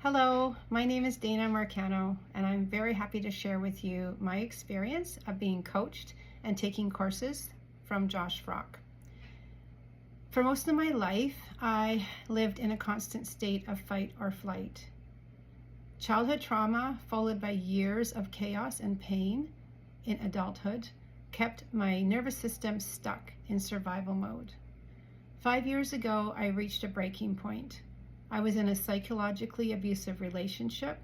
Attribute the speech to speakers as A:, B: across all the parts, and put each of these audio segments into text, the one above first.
A: Hello, my name is Dana Marcano, and I'm very happy to share with you my experience of being coached and taking courses from Josh Frock. For most of my life, I lived in a constant state of fight or flight. Childhood trauma, followed by years of chaos and pain in adulthood, kept my nervous system stuck in survival mode. 5 years ago, I reached a breaking point. I was in a psychologically abusive relationship,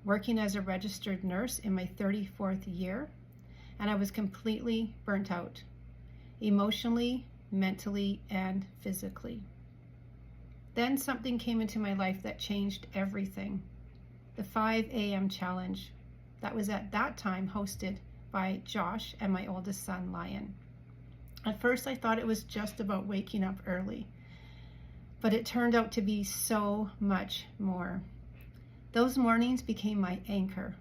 A: working as a registered nurse in my 34th year, and I was completely burnt out, emotionally, mentally, and physically. Then something came into my life that changed everything. The 5 a.m. challenge that was at that time hosted by Josh and my oldest son, Lion. At first, I thought it was just about waking up early, but it turned out to be so much more. Those mornings became my anchor,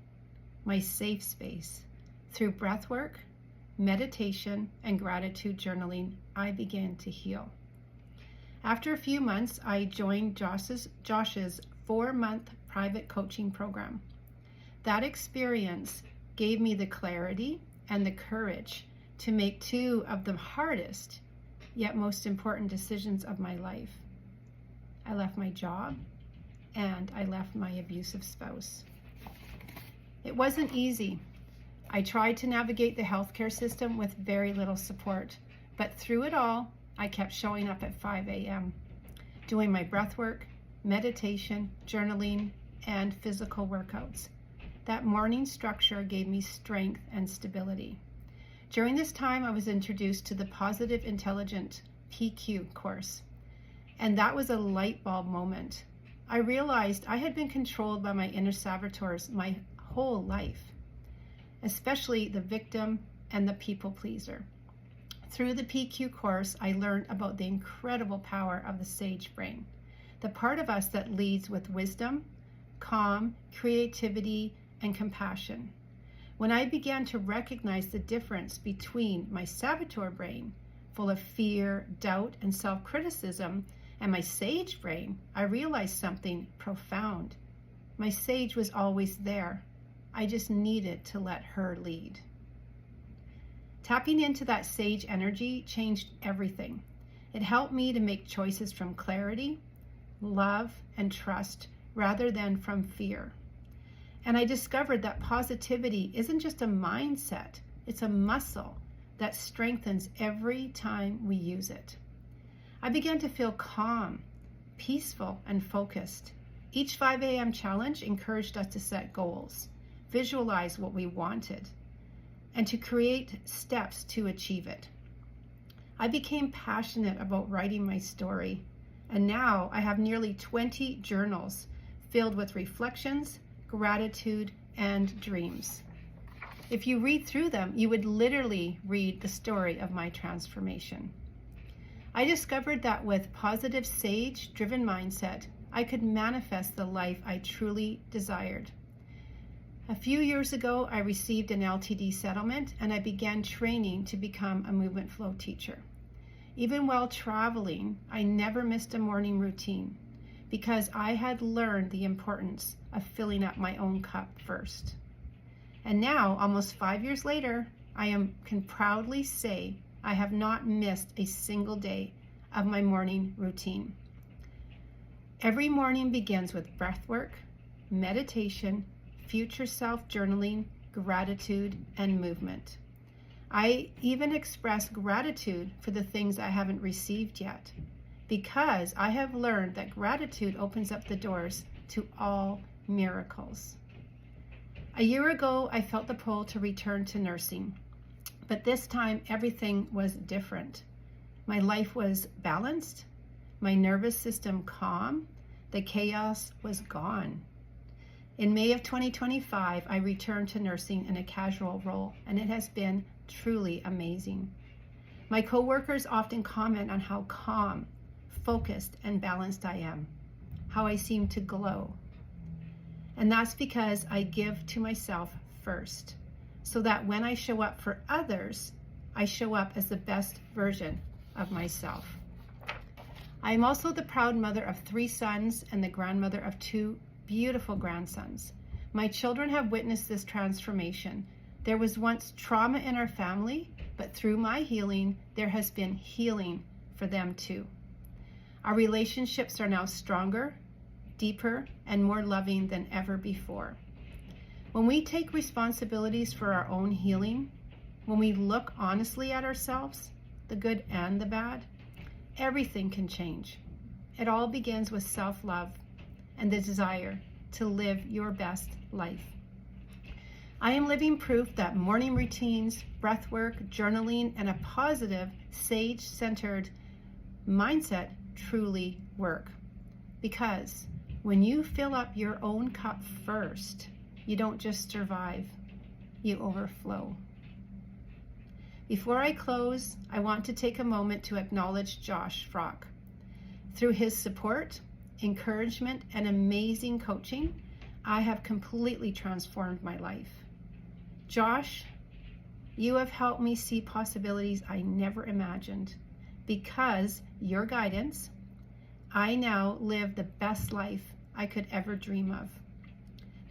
A: my safe space. Through breath work, meditation, and gratitude journaling, I began to heal. After a few months, I joined Josh's 4-month private coaching program. That experience gave me the clarity and the courage to make 2 of the hardest, yet most important decisions of my life. I left my job and I left my abusive spouse. It wasn't easy. I tried to navigate the healthcare system with very little support, but through it all, I kept showing up at 5 a.m., doing my breath work, meditation, journaling, and physical workouts. That morning structure gave me strength and stability. During this time, I was introduced to the Positive Intelligent PQ course. And that was a light bulb moment. I realized I had been controlled by my inner saboteurs my whole life, especially the victim and the people pleaser. Through the PQ course, I learned about the incredible power of the sage brain, the part of us that leads with wisdom, calm, creativity, and compassion. When I began to recognize the difference between my saboteur brain, full of fear, doubt, and self-criticism, and my sage brain, I realized something profound. My sage was always there. I just needed to let her lead. Tapping into that sage energy changed everything. It helped me to make choices from clarity, love, and trust rather than from fear. And I discovered that positivity isn't just a mindset, it's a muscle that strengthens every time we use it. I began to feel calm, peaceful, and focused. Each 5 a.m. challenge encouraged us to set goals, visualize what we wanted, and to create steps to achieve it. I became passionate about writing my story, and now I have nearly 20 journals filled with reflections, gratitude, and dreams. If you read through them, you would literally read the story of my transformation. I discovered that with positive sage-driven mindset, I could manifest the life I truly desired. A few years ago, I received an LTD settlement and I began training to become a movement flow teacher. Even while traveling, I never missed a morning routine because I had learned the importance of filling up my own cup first. And now, almost 5 years later, I can proudly say I have not missed a single day of my morning routine. Every morning begins with breath work, meditation, future self journaling, gratitude, and movement. I even express gratitude for the things I haven't received yet, because I have learned that gratitude opens up the doors to all miracles. A year ago, I felt the pull to return to nursing. But this time, everything was different. My life was balanced, my nervous system calm, the chaos was gone. In May of 2025, I returned to nursing in a casual role, and it has been truly amazing. My coworkers often comment on how calm, focused, and balanced I am, how I seem to glow. And that's because I give to myself first, so that when I show up for others, I show up as the best version of myself. I am also the proud mother of 3 sons and the grandmother of 2 beautiful grandsons. My children have witnessed this transformation. There was once trauma in our family, but through my healing, there has been healing for them too. Our relationships are now stronger, deeper, and more loving than ever before. When we take responsibilities for our own healing, when we look honestly at ourselves, the good and the bad, everything can change. It all begins with self-love and the desire to live your best life. I am living proof that morning routines, breath work, journaling, and a positive, sage-centered mindset truly work. Because when you fill up your own cup first, you don't just survive, you overflow. Before I close, I want to take a moment to acknowledge Josh Frock. Through his support, encouragement, and amazing coaching, I have completely transformed my life. Josh, you have helped me see possibilities I never imagined. Because your guidance, I now live the best life I could ever dream of.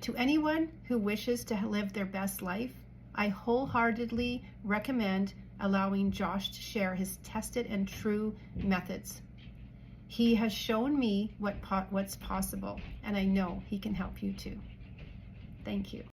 A: To anyone who wishes to live their best life, I wholeheartedly recommend allowing Josh to share his tested and true methods. He has shown me what's possible, and I know he can help you too. Thank you.